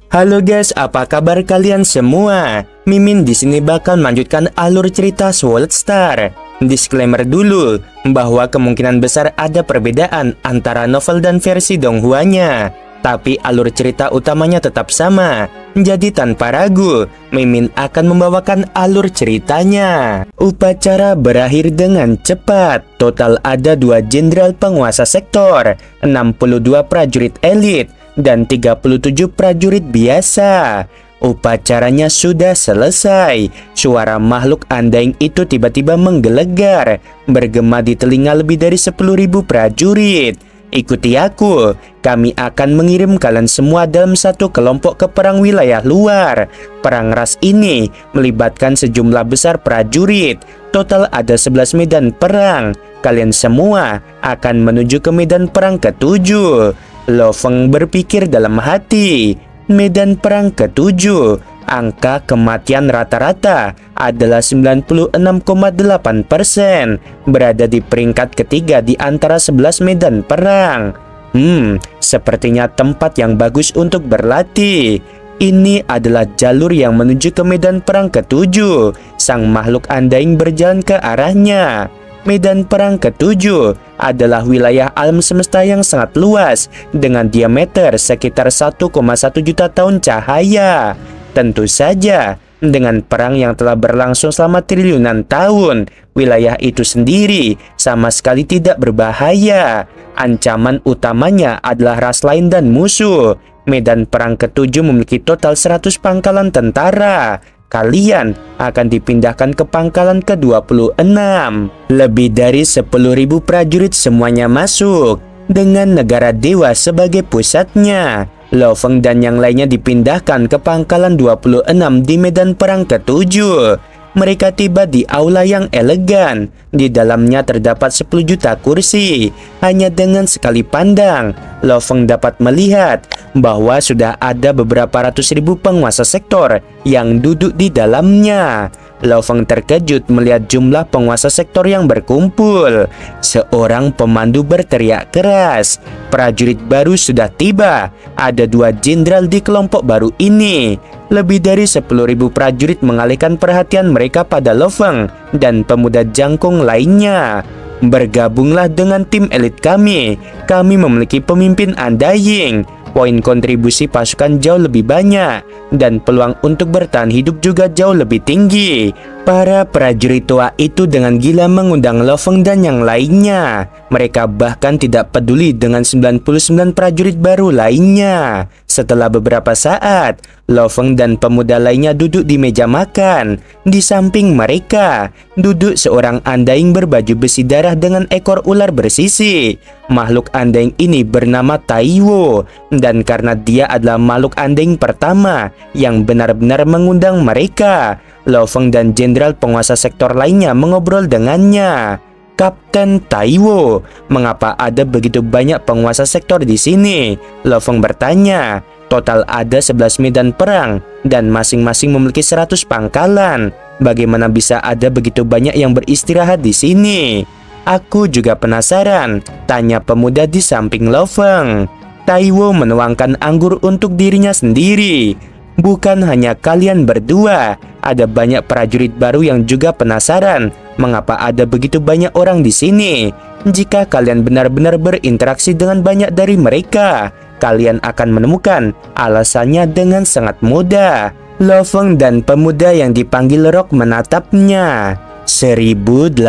Halo guys, apa kabar kalian semua? Mimin di sini bakal melanjutkan alur cerita Sword Star. Disclaimer dulu bahwa kemungkinan besar ada perbedaan antara novel dan versi Donghuanya, tapi alur cerita utamanya tetap sama. Jadi tanpa ragu, Mimin akan membawakan alur ceritanya. Upacara berakhir dengan cepat. Total ada 2 jenderal penguasa sektor, 62 prajurit elit, dan 37 prajurit biasa. Upacaranya sudah selesai. Suara makhluk andaing itu tiba-tiba menggelegar, bergema di telinga lebih dari 10.000 prajurit. Ikuti aku, kami akan mengirim kalian semua dalam satu kelompok ke perang wilayah luar. Perang ras ini melibatkan sejumlah besar prajurit. Total ada 11 medan perang. Kalian semua akan menuju ke medan perang ke-7. Lo Feng berpikir dalam hati, medan perang ke-7, angka kematian rata-rata adalah 96,8%, berada di peringkat ketiga di antara 11 medan perang. Sepertinya tempat yang bagus untuk berlatih. Ini adalah jalur yang menuju ke medan perang ke-7. Sang makhluk andaing berjalan ke arahnya. Medan perang ke-7 adalah wilayah alam semesta yang sangat luas dengan diameter sekitar 1,1 juta tahun cahaya. Tentu saja, dengan perang yang telah berlangsung selama triliunan tahun, wilayah itu sendiri sama sekali tidak berbahaya. Ancaman utamanya adalah ras lain dan musuh. Medan perang ke-7 memiliki total 100 pangkalan tentara. Kalian akan dipindahkan ke pangkalan ke-26. Lebih dari 10.000 prajurit semuanya masuk, dengan negara dewa sebagai pusatnya. Lo Feng dan yang lainnya dipindahkan ke pangkalan 26 di medan perang ke-7. Mereka tiba di aula yang elegan. Di dalamnya terdapat 10 juta kursi. Hanya dengan sekali pandang, Lo Feng dapat melihat bahwa sudah ada beberapa ratus ribu penguasa sektor yang duduk di dalamnya. Lo Feng terkejut melihat jumlah penguasa sektor yang berkumpul. Seorang pemandu berteriak keras, prajurit baru sudah tiba. Ada 2 jenderal di kelompok baru ini. Lebih dari 10.000 prajurit mengalihkan perhatian mereka pada Lo Feng dan pemuda jangkung lainnya. Bergabunglah dengan tim elit kami. Kami memiliki pemimpin undying. Poin kontribusi pasukan jauh lebih banyak dan peluang untuk bertahan hidup juga jauh lebih tinggi. Para prajurit tua itu dengan gila mengundang Lo Feng dan yang lainnya. Mereka bahkan tidak peduli dengan 99 prajurit baru lainnya. Setelah beberapa saat, Lo Feng dan pemuda lainnya duduk di meja makan. Di samping mereka, duduk seorang undying berbaju besi darah dengan ekor ular bersisi. Makhluk undying ini bernama Taiwo, dan karena dia adalah makhluk undying pertama yang benar-benar mengundang mereka, Lo Feng dan jenderal penguasa sektor lainnya mengobrol dengannya. Kapten Taiwo, mengapa ada begitu banyak penguasa sektor di sini? Lo Feng bertanya. Total ada 11 medan perang dan masing-masing memiliki 100 pangkalan. Bagaimana bisa ada begitu banyak yang beristirahat di sini? Aku juga penasaran, tanya pemuda di samping Lo Feng. Taiwo menuangkan anggur untuk dirinya sendiri. Bukan hanya kalian berdua, ada banyak prajurit baru yang juga penasaran mengapa ada begitu banyak orang di sini. Jika kalian benar-benar berinteraksi dengan banyak dari mereka, kalian akan menemukan alasannya dengan sangat mudah. Lo Feng dan pemuda yang dipanggil Rock menatapnya. 1008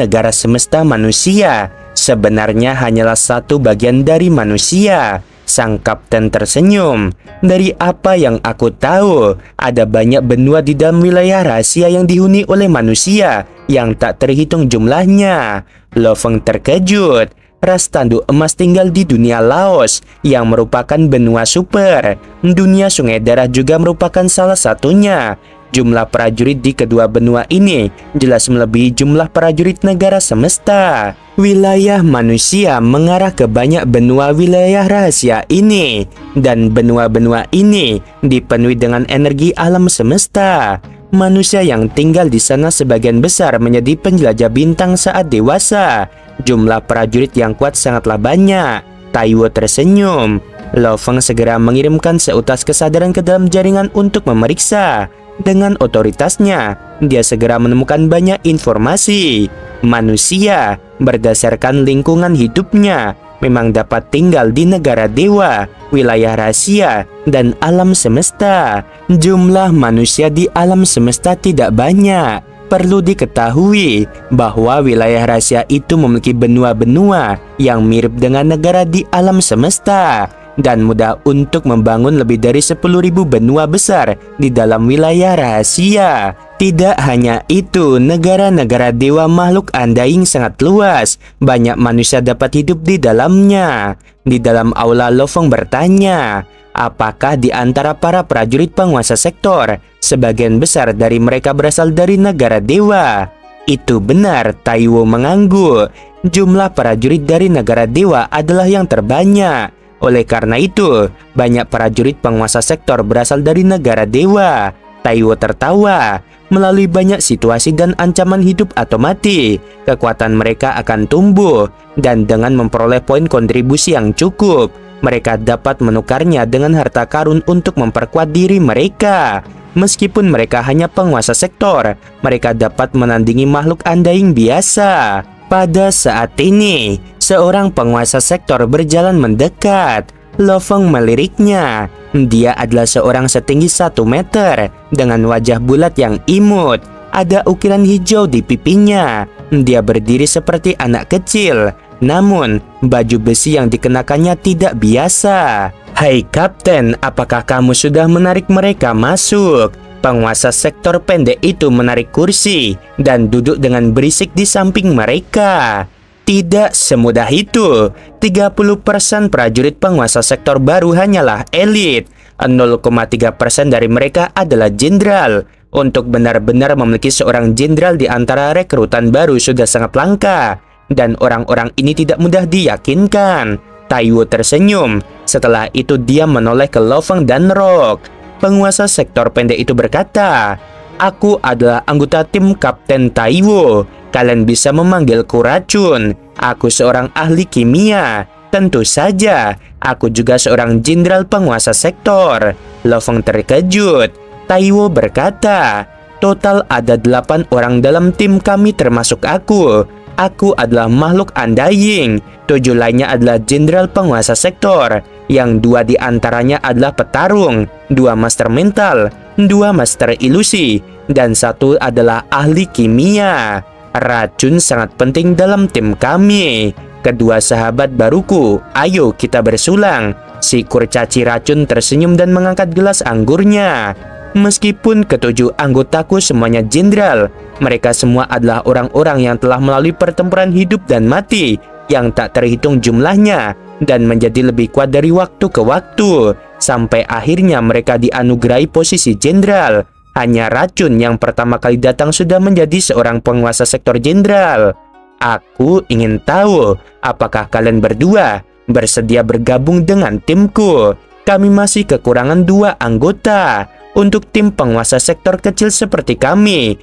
negara semesta manusia sebenarnya hanyalah satu bagian dari manusia. Sang kapten tersenyum. Dari apa yang aku tahu, ada banyak benua di dalam wilayah rahasia yang dihuni oleh manusia yang tak terhitung jumlahnya. Lo Feng terkejut. Ras tanduk emas tinggal di dunia Laos yang merupakan benua super. Dunia sungai darah juga merupakan salah satunya. Jumlah prajurit di kedua benua ini jelas melebihi jumlah prajurit negara semesta. Wilayah manusia mengarah ke banyak benua wilayah rahasia ini, dan benua-benua ini dipenuhi dengan energi alam semesta. Manusia yang tinggal di sana sebagian besar menjadi penjelajah bintang saat dewasa. Jumlah prajurit yang kuat sangatlah banyak. Taiwo tersenyum. Lo Feng segera mengirimkan seutas kesadaran ke dalam jaringan untuk memeriksa. Dengan otoritasnya, dia segera menemukan banyak informasi. Manusia, berdasarkan lingkungan hidupnya, memang dapat tinggal di negara dewa, wilayah rahasia, dan alam semesta. Jumlah manusia di alam semesta tidak banyak. Perlu diketahui bahwa wilayah rahasia itu memiliki benua-benua yang mirip dengan negara di alam semesta, dan mudah untuk membangun lebih dari 10.000 benua besar di dalam wilayah rahasia. Tidak hanya itu, negara-negara dewa makhluk Undying sangat luas. Banyak manusia dapat hidup di dalamnya. Di dalam aula, Lo Feng bertanya, apakah di antara para prajurit penguasa sektor, sebagian besar dari mereka berasal dari negara dewa? Itu benar, Taiwo mengangguk. Jumlah prajurit dari negara dewa adalah yang terbanyak. Oleh karena itu, banyak prajurit penguasa sektor berasal dari negara dewa. Taiwo tertawa. Melalui banyak situasi dan ancaman hidup atau mati, kekuatan mereka akan tumbuh, dan dengan memperoleh poin kontribusi yang cukup, mereka dapat menukarnya dengan harta karun untuk memperkuat diri mereka. Meskipun mereka hanya penguasa sektor, mereka dapat menandingi makhluk Undying biasa. Pada saat ini, seorang penguasa sektor berjalan mendekat. Lo Feng meliriknya. Dia adalah seorang setinggi 1 meter dengan wajah bulat yang imut. Ada ukiran hijau di pipinya. Dia berdiri seperti anak kecil. Namun, baju besi yang dikenakannya tidak biasa. Hai Kapten, apakah kamu sudah menarik mereka masuk? Penguasa sektor pendek itu menarik kursi dan duduk dengan berisik di samping mereka. Tidak semudah itu. 30% prajurit penguasa sektor baru hanyalah elit. 0,3% dari mereka adalah jenderal. Untuk benar-benar memiliki seorang jenderal di antara rekrutan baru sudah sangat langka. Dan orang-orang ini tidak mudah diyakinkan. Taiwo tersenyum. Setelah itu dia menoleh ke Lo Feng dan Rock. Penguasa sektor pendek itu berkata, "Aku adalah anggota tim Kapten Taiwo. Kalian bisa memanggilku Racun. Aku seorang ahli kimia. Tentu saja, aku juga seorang jenderal penguasa sektor." Lo Feng terkejut. Taiwo berkata, "Total ada 8 orang dalam tim kami termasuk aku. Aku adalah makhluk Undying. 7 lainnya adalah jenderal penguasa sektor. Yang 2 di antaranya adalah petarung, 2 master mental, 2 master ilusi, dan 1 adalah ahli kimia. Racun sangat penting dalam tim kami. Kedua sahabat baruku, ayo kita bersulang." Si kurcaci racun tersenyum dan mengangkat gelas anggurnya. Meskipun ketujuh anggotaku semuanya jenderal, mereka semua adalah orang-orang yang telah melalui pertempuran hidup dan mati yang tak terhitung jumlahnya dan menjadi lebih kuat dari waktu ke waktu, sampai akhirnya mereka dianugerahi posisi jenderal. Hanya Racun yang pertama kali datang sudah menjadi seorang penguasa sektor jenderal. Aku ingin tahu, apakah kalian berdua bersedia bergabung dengan timku? Kami masih kekurangan 2 anggota. Untuk tim penguasa sektor kecil seperti kami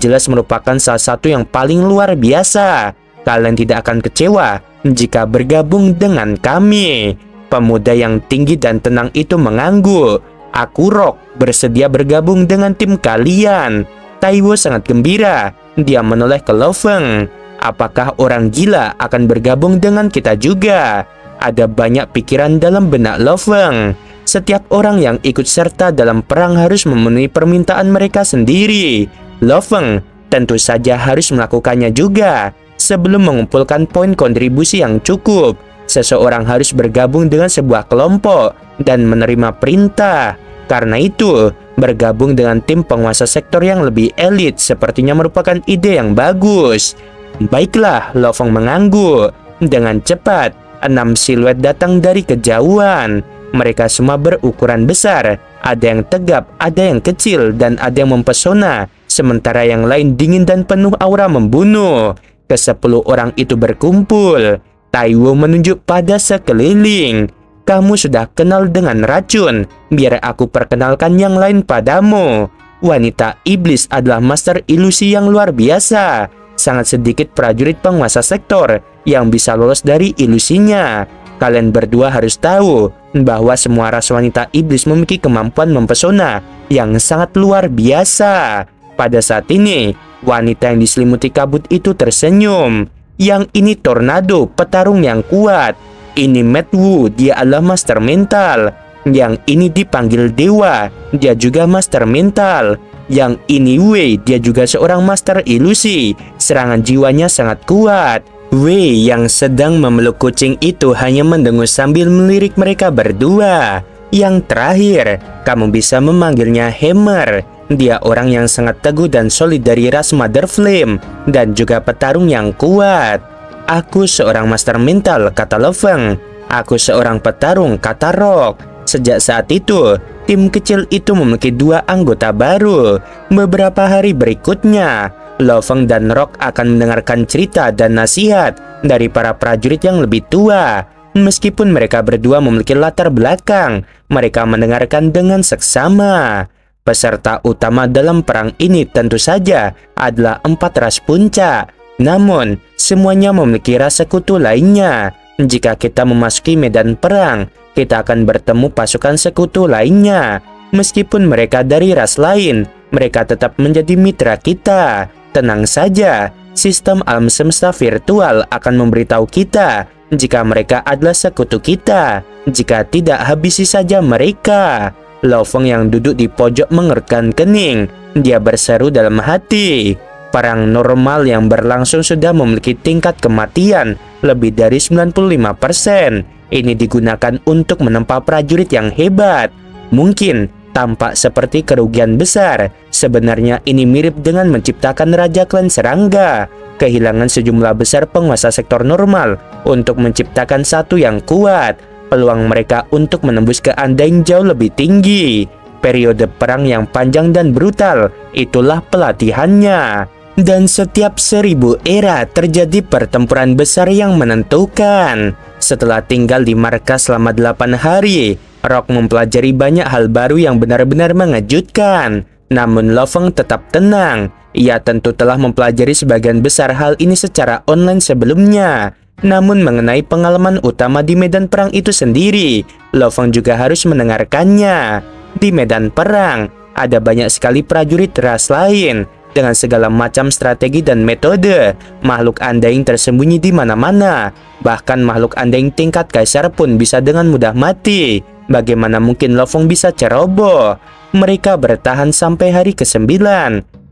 jelas merupakan salah satu yang paling luar biasa. Kalian tidak akan kecewa jika bergabung dengan kami." Pemuda yang tinggi dan tenang itu mengangguk. "Aku Rock, bersedia bergabung dengan tim kalian." Taiwo sangat gembira. Dia menoleh ke Lo Feng. "Apakah orang gila akan bergabung dengan kita juga?" Ada banyak pikiran dalam benak Lo Feng. Setiap orang yang ikut serta dalam perang harus memenuhi permintaan mereka sendiri. Lo Feng tentu saja harus melakukannya juga. Sebelum mengumpulkan poin kontribusi yang cukup, seseorang harus bergabung dengan sebuah kelompok dan menerima perintah. Karena itu, bergabung dengan tim penguasa sektor yang lebih elit sepertinya merupakan ide yang bagus. Baiklah, Lo Feng mengangguk. Dengan cepat, 6 siluet datang dari kejauhan. Mereka semua berukuran besar. Ada yang tegap, ada yang kecil, dan ada yang mempesona. Sementara yang lain dingin dan penuh aura membunuh. Ke-10 orang itu berkumpul. Taiwo menunjuk pada sekeliling. "Kamu sudah kenal dengan Racun. Biar aku perkenalkan yang lain padamu. Wanita iblis adalah master ilusi yang luar biasa. Sangat sedikit prajurit penguasa sektor yang bisa lolos dari ilusinya. Kalian berdua harus tahu bahwa semua ras wanita iblis memiliki kemampuan mempesona yang sangat luar biasa. Pada saat ini, wanita yang diselimuti kabut itu tersenyum. Yang ini Tornado, petarung yang kuat. Ini Matt Wu, dia adalah master mental. Yang ini dipanggil Dewa, dia juga master mental. Yang ini Wei, dia juga seorang master ilusi. Serangan jiwanya sangat kuat. Wei yang sedang memeluk kucing itu hanya mendengus sambil melirik mereka berdua. Yang terakhir, kamu bisa memanggilnya Hammer. Dia orang yang sangat teguh dan solid dari ras Mother Flame dan juga petarung yang kuat. Aku seorang master mental, kata Lo Feng. Aku seorang petarung, kata Rock. Sejak saat itu, tim kecil itu memiliki 2 anggota baru. Beberapa hari berikutnya, Lo Feng dan Rock akan mendengarkan cerita dan nasihat dari para prajurit yang lebih tua. Meskipun mereka berdua memiliki latar belakang, mereka mendengarkan dengan seksama. Peserta utama dalam perang ini tentu saja adalah 4 ras puncak. Namun, semuanya memiliki ras sekutu lainnya. Jika kita memasuki medan perang, kita akan bertemu pasukan sekutu lainnya. Meskipun mereka dari ras lain, mereka tetap menjadi mitra kita. Tenang saja, sistem alam semesta virtual akan memberitahu kita jika mereka adalah sekutu kita. Jika tidak, habisi saja mereka. Lo Feng yang duduk di pojok mengerutkan kening. Dia berseru dalam hati. Perang normal yang berlangsung sudah memiliki tingkat kematian lebih dari 95%. Ini digunakan untuk menempa prajurit yang hebat. Mungkin tampak seperti kerugian besar. Sebenarnya ini mirip dengan menciptakan Raja Klan Serangga. Kehilangan sejumlah besar penguasa sektor normal untuk menciptakan satu yang kuat. Peluang mereka untuk menembus ke Undying jauh lebih tinggi. Periode perang yang panjang dan brutal, itulah pelatihannya. Dan setiap 1000 era terjadi pertempuran besar yang menentukan. Setelah tinggal di markas selama 8 hari, Rock mempelajari banyak hal baru yang benar-benar mengejutkan. Namun Lo Feng tetap tenang. Ia tentu telah mempelajari sebagian besar hal ini secara online sebelumnya. Namun mengenai pengalaman utama di medan perang itu sendiri, Lo Feng juga harus mendengarkannya. Di medan perang, ada banyak sekali prajurit ras lain dengan segala macam strategi dan metode. Makhluk Undying tersembunyi di mana-mana. Bahkan makhluk Undying tingkat kaisar pun bisa dengan mudah mati. Bagaimana mungkin Lo Feng bisa ceroboh? Mereka bertahan sampai hari ke-9.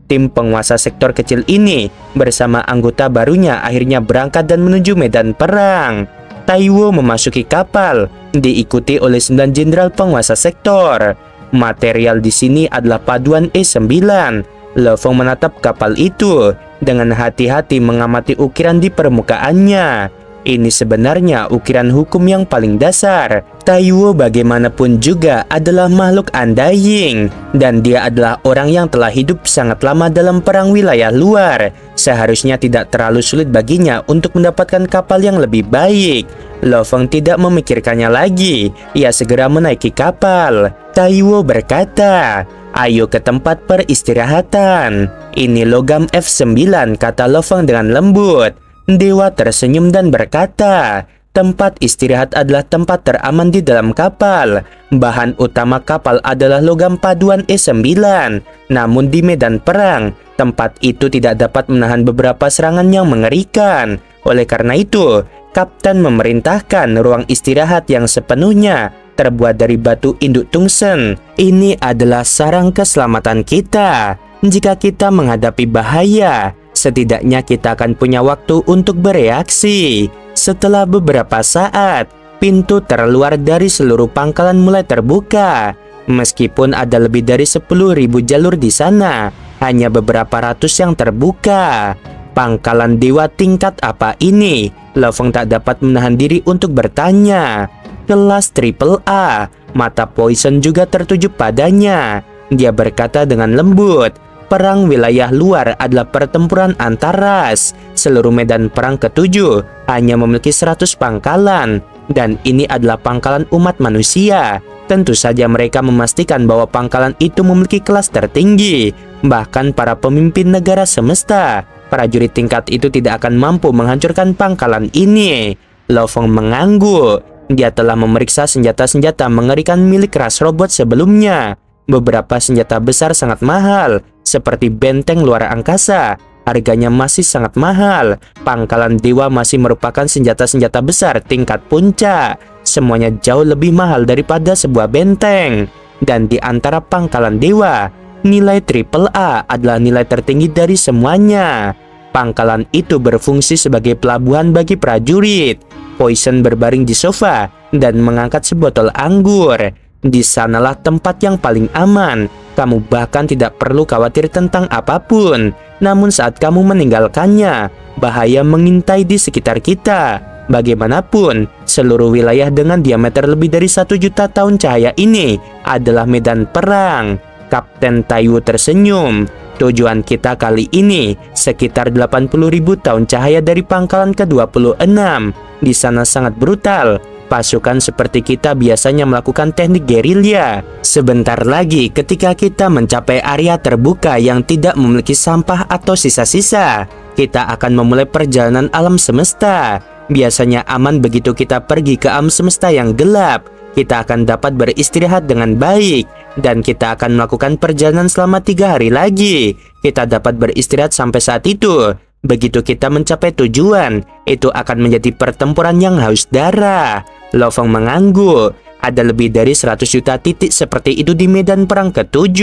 Tim penguasa sektor kecil ini bersama anggota barunya akhirnya berangkat dan menuju medan perang. Taiwo memasuki kapal, diikuti oleh 9 jenderal penguasa sektor. Material di sini adalah paduan E9. Lo Feng menatap kapal itu dengan hati-hati mengamati ukiran di permukaannya. Ini sebenarnya ukiran hukum yang paling dasar. Taiwo bagaimanapun juga adalah makhluk Undying, dan dia adalah orang yang telah hidup sangat lama dalam perang wilayah luar. Seharusnya tidak terlalu sulit baginya untuk mendapatkan kapal yang lebih baik. Lo Feng tidak memikirkannya lagi. Ia segera menaiki kapal. Taiwo berkata, "Ayo ke tempat peristirahatan. Ini logam F9, kata Lo Feng dengan lembut. Dewa tersenyum dan berkata, tempat istirahat adalah tempat teraman di dalam kapal. Bahan utama kapal adalah logam paduan E9. Namun di medan perang, tempat itu tidak dapat menahan beberapa serangan yang mengerikan. Oleh karena itu, Kapten memerintahkan ruang istirahat yang sepenuhnya terbuat dari batu induk tungsten. Ini adalah sarang keselamatan kita. Jika kita menghadapi bahaya, setidaknya kita akan punya waktu untuk bereaksi." Setelah beberapa saat, pintu terluar dari seluruh pangkalan mulai terbuka. Meskipun ada lebih dari 10.000 jalur di sana, hanya beberapa ratus yang terbuka. Pangkalan dewa tingkat apa ini? Lo Feng tak dapat menahan diri untuk bertanya. Kelas AAA, mata Poison juga tertuju padanya. Dia berkata dengan lembut, perang wilayah luar adalah pertempuran antar ras. Seluruh medan perang ke-7 hanya memiliki 100 pangkalan, dan ini adalah pangkalan umat manusia. Tentu saja mereka memastikan bahwa pangkalan itu memiliki kelas tertinggi. Bahkan para pemimpin negara semesta, prajurit tingkat itu tidak akan mampu menghancurkan pangkalan ini. Lo Feng mengangguk. Dia telah memeriksa senjata-senjata mengerikan milik ras robot sebelumnya. Beberapa senjata besar sangat mahal, seperti benteng luar angkasa. Harganya masih sangat mahal. Pangkalan dewa masih merupakan senjata-senjata besar tingkat puncak. Semuanya jauh lebih mahal daripada sebuah benteng. Dan di antara pangkalan dewa, nilai AAA adalah nilai tertinggi dari semuanya. Pangkalan itu berfungsi sebagai pelabuhan bagi prajurit. Poison berbaring di sofa dan mengangkat sebotol anggur. Di sanalah tempat yang paling aman. Kamu bahkan tidak perlu khawatir tentang apapun. Namun saat kamu meninggalkannya, bahaya mengintai di sekitar kita. Bagaimanapun, seluruh wilayah dengan diameter lebih dari 1 juta tahun cahaya ini adalah medan perang. Kapten Taiwo tersenyum. Tujuan kita kali ini sekitar 80.000 tahun cahaya dari pangkalan ke-26. Di sana sangat brutal. Pasukan seperti kita biasanya melakukan teknik gerilya. Sebentar lagi ketika kita mencapai area terbuka yang tidak memiliki sampah atau sisa-sisa, kita akan memulai perjalanan alam semesta. Biasanya aman begitu kita pergi ke alam semesta yang gelap. Kita akan dapat beristirahat dengan baik. Dan kita akan melakukan perjalanan selama 3 hari lagi. Kita dapat beristirahat sampai saat itu. Begitu kita mencapai tujuan, itu akan menjadi pertempuran yang haus darah. Lo Fong mengangguk. Ada lebih dari 100 juta titik seperti itu di medan perang ke-7.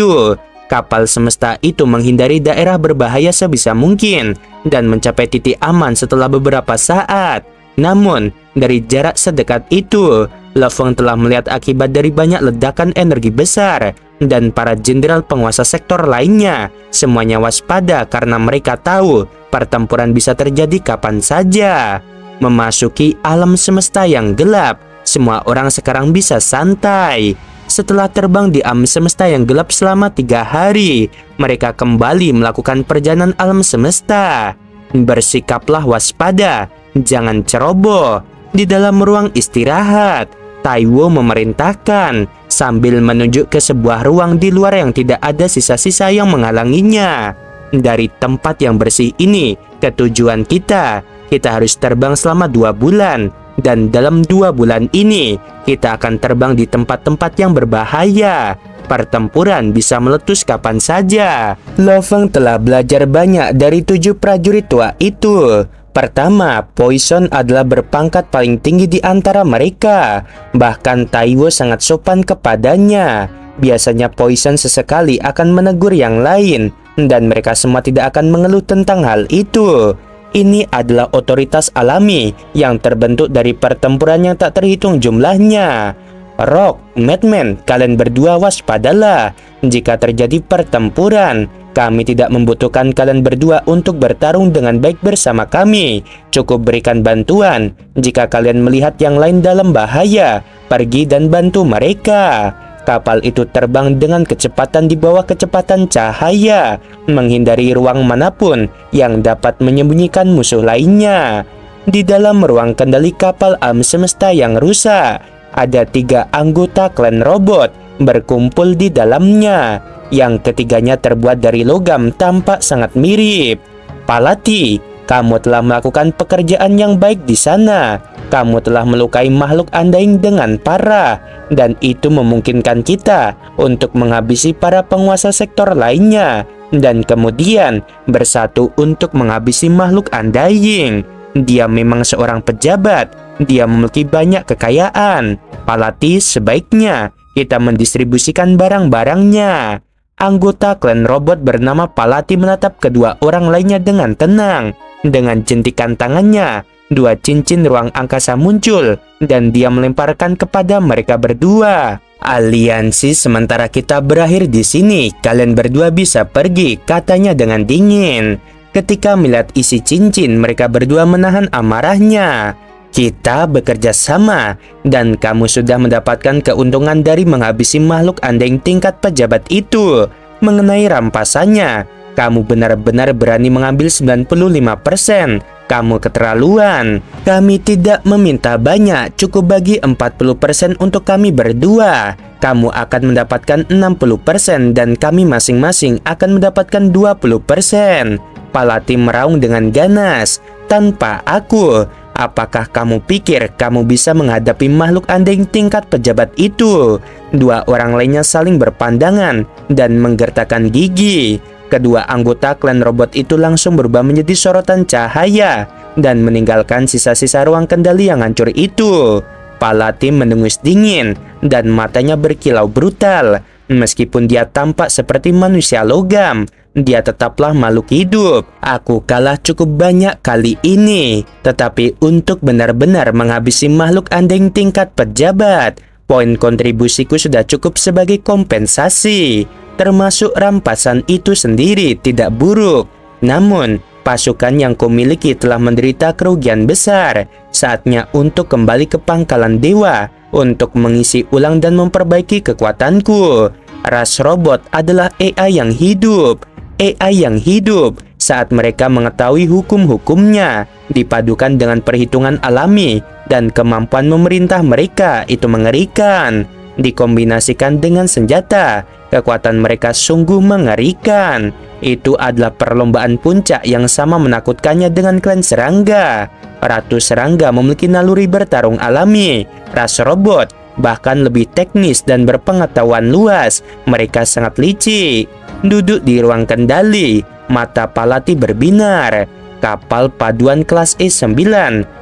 Kapal semesta itu menghindari daerah berbahaya sebisa mungkin dan mencapai titik aman setelah beberapa saat. Namun, dari jarak sedekat itu, Lo Fong telah melihat akibat dari banyak ledakan energi besar. Dan para jenderal penguasa sektor lainnya semuanya waspada karena mereka tahu pertempuran bisa terjadi kapan saja. Memasuki alam semesta yang gelap, semua orang sekarang bisa santai. Setelah terbang di alam semesta yang gelap selama 3 hari, mereka kembali melakukan perjalanan alam semesta. Bersikaplah waspada, jangan ceroboh. Di dalam ruang istirahat, Taiwo memerintahkan sambil menunjuk ke sebuah ruang di luar yang tidak ada sisa-sisa yang menghalanginya. Dari tempat yang bersih ini ke tujuan kita harus terbang selama 2 bulan. Dan dalam 2 bulan ini, kita akan terbang di tempat-tempat yang berbahaya. Pertempuran bisa meletus kapan saja. Lo Fong telah belajar banyak dari 7 prajurit tua itu. Pertama, Poison adalah berpangkat paling tinggi di antara mereka. Bahkan Taiwo sangat sopan kepadanya. Biasanya Poison sesekali akan menegur yang lain, dan mereka semua tidak akan mengeluh tentang hal itu. Ini adalah otoritas alami yang terbentuk dari pertempuran yang tak terhitung jumlahnya. Rock, Madman, kalian berdua waspadalah. Jika terjadi pertempuran, kami tidak membutuhkan kalian berdua untuk bertarung dengan baik bersama kami. Cukup berikan bantuan. Jika kalian melihat yang lain dalam bahaya, pergi dan bantu mereka. Kapal itu terbang dengan kecepatan di bawah kecepatan cahaya, menghindari ruang manapun yang dapat menyembunyikan musuh lainnya. Di dalam ruang kendali kapal alam semesta yang rusak, ada 3 anggota klan robot berkumpul di dalamnya. Yang ketiganya terbuat dari logam tampak sangat mirip. Palati, kamu telah melakukan pekerjaan yang baik di sana. Kamu telah melukai makhluk Undying dengan parah, dan itu memungkinkan kita untuk menghabisi para penguasa sektor lainnya, dan kemudian bersatu untuk menghabisi makhluk Undying. Dia memang seorang pejabat. Dia memiliki banyak kekayaan. Palati, sebaiknya kita mendistribusikan barang-barangnya. Anggota klan robot bernama Palati menatap kedua orang lainnya dengan tenang. Dengan jentikan tangannya, 2 cincin ruang angkasa muncul, dan dia melemparkan kepada mereka berdua. Aliansi sementara kita berakhir di sini. Kalian berdua bisa pergi, katanya dengan dingin. Ketika melihat isi cincin, mereka berdua menahan amarahnya. Kita bekerja sama, dan kamu sudah mendapatkan keuntungan dari menghabisi makhluk Undying tingkat pejabat itu. Mengenai rampasannya, kamu benar-benar berani mengambil 95%. Kamu keterlaluan. Kami tidak meminta banyak, cukup bagi 40% untuk kami berdua. Kamu akan mendapatkan 60% dan kami masing-masing akan mendapatkan 20%. Palati meraung dengan ganas. Tanpa aku, Apakah kamu pikir kamu bisa menghadapi makhluk anjing tingkat pejabat itu? Dua orang lainnya saling berpandangan dan menggertakkan gigi. Kedua anggota klan robot itu langsung berubah menjadi sorotan cahaya dan meninggalkan sisa-sisa ruang kendali yang hancur itu. Palati mendengus dingin dan matanya berkilau brutal. Meskipun dia tampak seperti manusia logam, dia tetaplah makhluk hidup. Aku kalah cukup banyak kali ini, tetapi untuk benar-benar menghabisi makhluk anjing tingkat pejabat, poin kontribusiku sudah cukup sebagai kompensasi. Termasuk rampasan itu sendiri tidak buruk. Namun, pasukan yang kumiliki telah menderita kerugian besar. Saatnya untuk kembali ke pangkalan dewa untuk mengisi ulang dan memperbaiki kekuatanku. Ras robot adalah AI yang hidup. AI yang hidup saat mereka mengetahui hukum-hukumnya, dipadukan dengan perhitungan alami dan kemampuan memerintah mereka itu mengerikan. Dikombinasikan dengan senjata, kekuatan mereka sungguh mengerikan. Itu adalah perlombaan puncak yang sama menakutkannya dengan klan serangga. Ratu serangga memiliki naluri bertarung alami. Ras robot bahkan lebih teknis dan berpengetahuan luas. Mereka sangat licik. Duduk di ruang kendali, mata Palati berbinar. Kapal paduan kelas E9,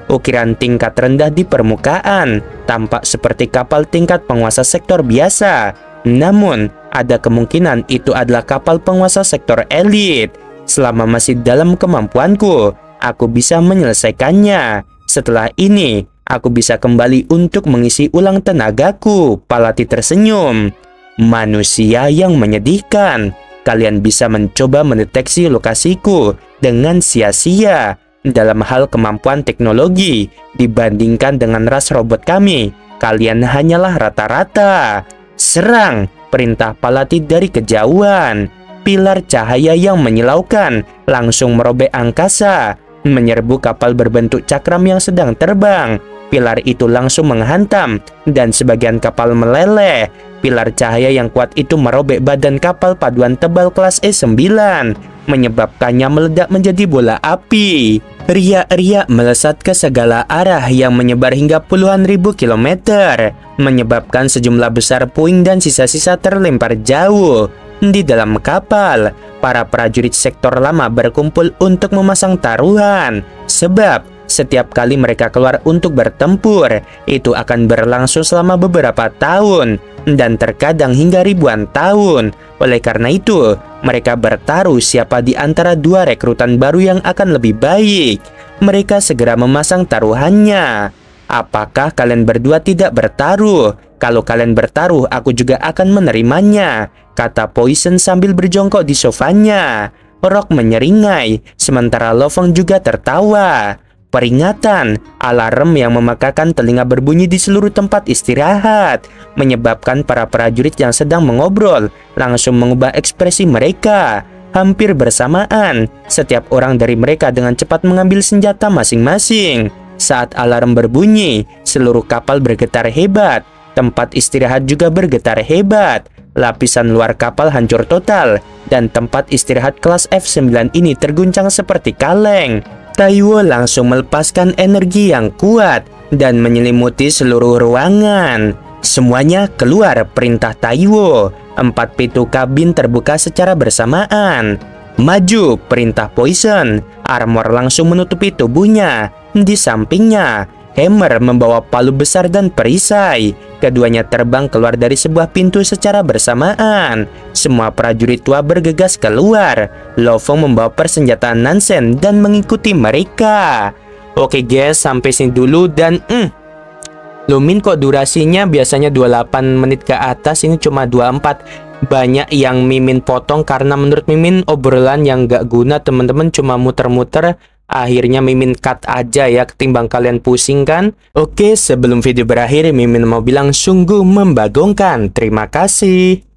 ukiran tingkat rendah di permukaan, tampak seperti kapal tingkat penguasa sektor biasa. Namun, ada kemungkinan itu adalah kapal penguasa sektor elit. Selama masih dalam kemampuanku, aku bisa menyelesaikannya. Setelah ini, aku bisa kembali untuk mengisi ulang tenagaku. Palati tersenyum. Manusia yang menyedihkan. Kalian bisa mencoba mendeteksi lokasiku dengan sia-sia. Dalam hal kemampuan teknologi, dibandingkan dengan ras robot kami, kalian hanyalah rata-rata. Serang, perintah Palati dari kejauhan. Pilar cahaya yang menyilaukan langsung merobek angkasa, menyerbu kapal berbentuk cakram yang sedang terbang. Pilar itu langsung menghantam dan sebagian kapal meleleh. Pilar cahaya yang kuat itu merobek badan kapal paduan tebal kelas E9, menyebabkannya meledak menjadi bola api. Riak-riak melesat ke segala arah yang menyebar hingga puluhan ribu kilometer, menyebabkan sejumlah besar puing dan sisa-sisa terlempar jauh. Di dalam kapal, para prajurit sektor lama berkumpul untuk memasang taruhan, sebab setiap kali mereka keluar untuk bertempur, itu akan berlangsung selama beberapa tahun dan terkadang hingga ribuan tahun. Oleh karena itu, mereka bertaruh siapa di antara dua rekrutan baru yang akan lebih baik. Mereka segera memasang taruhannya. Apakah kalian berdua tidak bertaruh? Kalau kalian bertaruh, aku juga akan menerimanya, kata Poison sambil berjongkok di sofanya. Rock menyeringai, sementara Lovong juga tertawa. Peringatan, alarm yang memekakan telinga berbunyi di seluruh tempat istirahat, menyebabkan para prajurit yang sedang mengobrol langsung mengubah ekspresi mereka. Hampir bersamaan, setiap orang dari mereka dengan cepat mengambil senjata masing-masing. Saat alarm berbunyi, seluruh kapal bergetar hebat. Tempat istirahat juga bergetar hebat. Lapisan luar kapal hancur total, dan tempat istirahat kelas F9 ini terguncang seperti kaleng. Taiwo langsung melepaskan energi yang kuat dan menyelimuti seluruh ruangan. Semuanya keluar, perintah Taiwo. 4 pintu kabin terbuka secara bersamaan. Maju, perintah Poison. Armor langsung menutupi tubuhnya. Di sampingnya, Hammer membawa palu besar dan perisai. Keduanya terbang keluar dari sebuah pintu secara bersamaan. Semua prajurit tua bergegas keluar. Lovong membawa persenjataan Nansen dan mengikuti mereka. Oke guys, sampai sini dulu dan Lumin kok durasinya biasanya 28 menit ke atas, ini cuma 24. Banyak yang Mimin potong karena menurut Mimin obrolan yang gak guna teman-teman, cuma muter-muter. Akhirnya Mimin cut aja ya, ketimbang kalian pusing kan. Oke, sebelum video berakhir Mimin mau bilang sungguh membagongkan. Terima kasih.